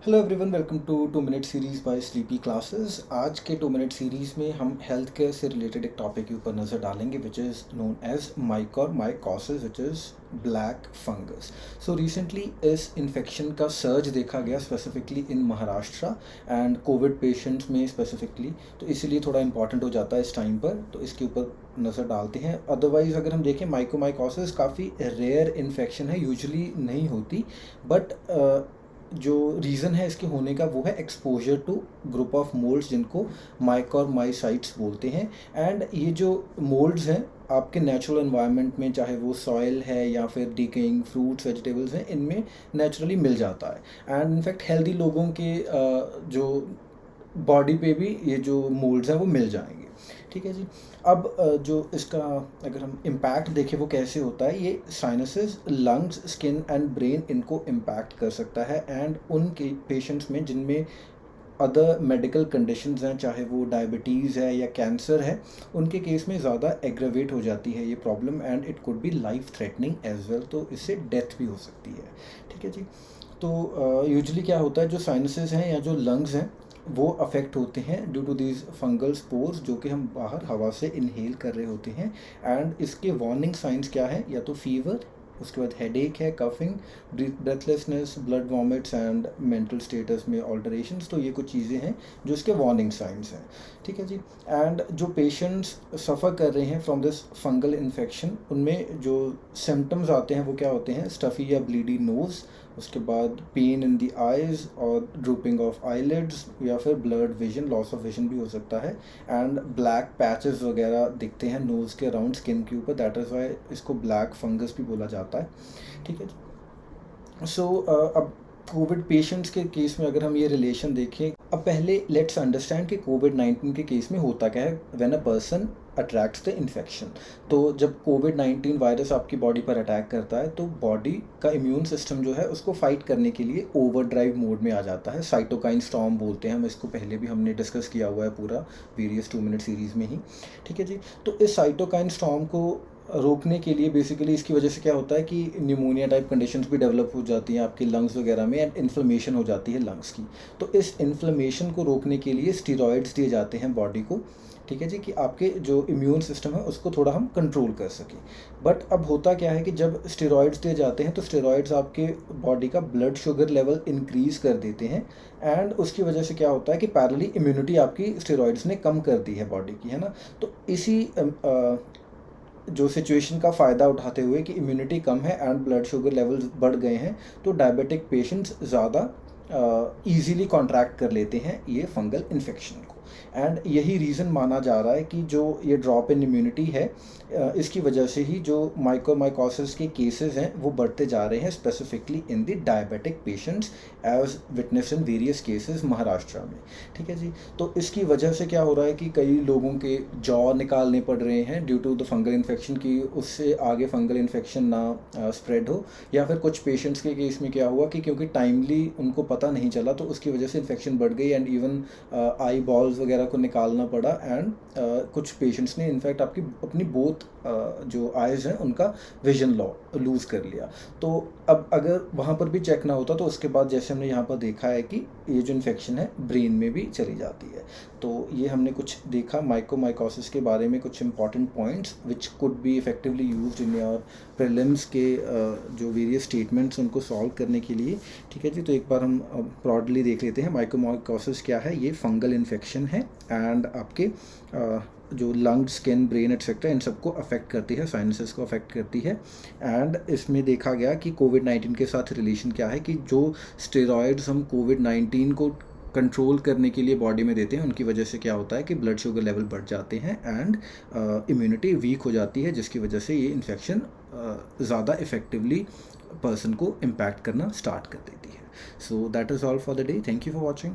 Hello everyone, welcome to 2 minute series by sleepy classes. आज के 2 minute series में हम हेल्थ केयर से रिलेटेड एक टॉपिक के ऊपर नज़र डालेंगे which is known as mucormycosis which is black fungus. So recently इस इन्फेक्शन का सर्ज देखा गया specifically in Maharashtra and covid patients में स्पेसिफिकली, तो इसीलिए थोड़ा इंपॉर्टेंट हो जाता है इस टाइम पर, तो इसके ऊपर नज़र डालते हैं। अदरवाइज़ अगर हम देखें माइकोरमाइकोसिस काफ़ी रेयर इन्फेक्शन है, यूजुअली नहीं होती, बट जो रीज़न है इसके होने का वो है exposure to group of molds जिनको माइकोरमाइसाइट्स बोलते हैं। एंड ये जो मोल्ड्स हैं आपके नेचुरल एनवायरनमेंट में, चाहे वो सॉइल है या फिर डिकेइंग फ्रूट्स वेजिटेबल्स हैं, इनमें नेचुरली मिल जाता है। एंड इनफैक्ट हेल्दी लोगों के जो बॉडी पे भी ये जो मोल्ड्स हैं वो मिल जाएंगे। ठीक है जी। अब जो इसका अगर हम इम्पैक्ट देखें वो कैसे होता है, ये sinuses, lungs, skin and brain इनको इम्पैक्ट कर सकता है। एंड उनके पेशेंट्स में जिनमें अदर मेडिकल कंडीशंस हैं, चाहे वो डायबिटीज़ है या कैंसर है, उनके केस में ज़्यादा एग्रेवेट हो जाती है ये problem and it could be life threatening as well, तो इससे डेथ भी हो सकती है। ठीक है जी। तो यूजुअली क्या होता है, जो साइनसेस हैं या जो लंग्स हैं वो अफेक्ट होते हैं due to these fungal spores जो कि हम बाहर हवा से इनहेल कर रहे होते हैं। एंड इसके वार्निंग साइंस क्या है, या तो फीवर, उसके बाद हेडेक है, coughing, breathlessness, blood vomits and mental status में ऑल्टरेशंस। तो ये कुछ चीज़ें हैं जो इसके वार्निंग साइंस हैं। ठीक है जी। एंड जो पेशेंट्स सफ़र कर रहे हैं फ्रॉम दिस फंगल इन्फेक्शन, उनमें जो सिम्टम्स आते हैं वो क्या होते हैं, स्टफ़ी या ब्लीडी नोज़, उसके बाद पेन इन दी आइज़ और ड्रूपिंग ऑफ आईलिड्स, या फिर blood vision, loss of vision भी हो सकता है। एंड ब्लैक पैचेस वगैरह दिखते हैं नोज़ के अराउंड स्किन के ऊपर, दैट इज़ वाई इसको ब्लैक फंगस भी बोला जाता है। ठीक है। सो अब कोविड पेशेंट्स के केस में अगर हम ये रिलेशन देखें, अब पहले लेट्स अंडरस्टैंड कि कोविड-19 के केस में होता क्या है when a person attracts the infection. तो जब कोविड-19 वायरस आपकी बॉडी पर अटैक करता है तो बॉडी का इम्यून सिस्टम जो है उसको फाइट करने के लिए ओवरड्राइव मोड में आ जाता है। साइटोकाइन स्टॉर्म बोलते हैं हम इसको, पहले भी हमने डिस्कस किया हुआ है पूरा वेरियस 2 मिनट सीरीज़ में ही। ठीक है जी। तो इस साइटोकाइन स्टॉर्म को रोकने के लिए बेसिकली इसकी वजह से क्या होता है कि न्यूमोनिया टाइप कंडीशंस भी डेवलप हो जाती हैं आपके लंग्स वगैरह में, एंड इन्फ्लेमेशन हो जाती है लंग्स की। तो इस इन्फ्लेमेशन को रोकने के लिए स्टीरॉयड्स दिए जाते हैं बॉडी को। ठीक है जी, कि आपके जो इम्यून सिस्टम है उसको थोड़ा हम कंट्रोल कर सकें। बट अब होता क्या है कि जब स्टेरॉइड्स दिए जाते हैं तो स्टेरॉइड्स आपके बॉडी का ब्लड शुगर लेवल इंक्रीज़ कर देते हैं। एंड उसकी वजह से क्या होता है कि पैरेलली इम्यूनिटी आपकी स्टेरॉइड्स ने कम कर दी है बॉडी की, है ना। तो इसी जो सिचुएशन का फ़ायदा उठाते हुए कि इम्यूनिटी कम है एंड ब्लड शुगर लेवल्स बढ़ गए हैं, तो डायबिटिक पेशेंट्स ज़्यादा ईज़िली कॉन्ट्रैक्ट कर लेते हैं ये फंगल इन्फेक्शन को। एंड यही रीज़न माना जा रहा है कि जो ये ड्रॉप इन इम्यूनिटी है, इसकी वजह से ही जो माइकोरमाइकोसिस के केसेस हैं वो बढ़ते जा रहे हैं, specifically in the diabetic patients as witness in various cases Maharashtra में। ठीक है जी। तो इसकी वजह से क्या हो रहा है कि कई लोगों के जॉ निकालने पड़ रहे हैं due to the fungal infection, की उससे आगे फंगल इन्फेक्शन ना स्प्रेड हो। या फिर कुछ पेशेंट्स के केस में क्या हुआ कि क्योंकि टाइमली उनको पता नहीं चला तो उसकी वजह से इन्फेक्शन बढ़ गई एंड इवन आई बॉल्स वगैरह को निकालना पड़ा। एंड कुछ पेशेंट्स ने इनफैक्ट अपनी बोथ जो आइज़ हैं उनका विजन लूज़ कर लिया। तो अब अगर वहाँ पर भी चेक ना होता तो उसके बाद जैसे हमने यहाँ पर देखा है कि ये जो इन्फेक्शन है ब्रेन में भी चली जाती है। तो ये हमने कुछ देखा माइकोरमाइकोसिस के बारे में, कुछ important points which could be effectively used in your prelims के जो वेरियस स्टेटमेंट्स उनको सॉल्व करने के लिए। ठीक है जी। तो एक बार हम ब्रॉडली देख लेते हैं माइकोरमाइकोसिस क्या है। ये फंगल इन्फेक्शन है एंड आपके जो लंग, स्किन, ब्रेन एटसेट्रा इन सबको अफेक्ट करती है, साइनसेस को अफेक्ट करती है। एंड इसमें देखा गया कि कोविड-19 के साथ रिलेशन क्या है, कि जो स्टेरॉयड्स हम कोविड-19 को कंट्रोल करने के लिए बॉडी में देते हैं उनकी वजह से क्या होता है कि ब्लड शुगर लेवल बढ़ जाते हैं एंड इम्यूनिटी वीक हो जाती है, जिसकी वजह से ये इन्फेक्शन ज़्यादा इफ़ेक्टिवली पर्सन को इम्पैक्ट करना स्टार्ट कर देती है। So that is all for the day. Thank you for watching.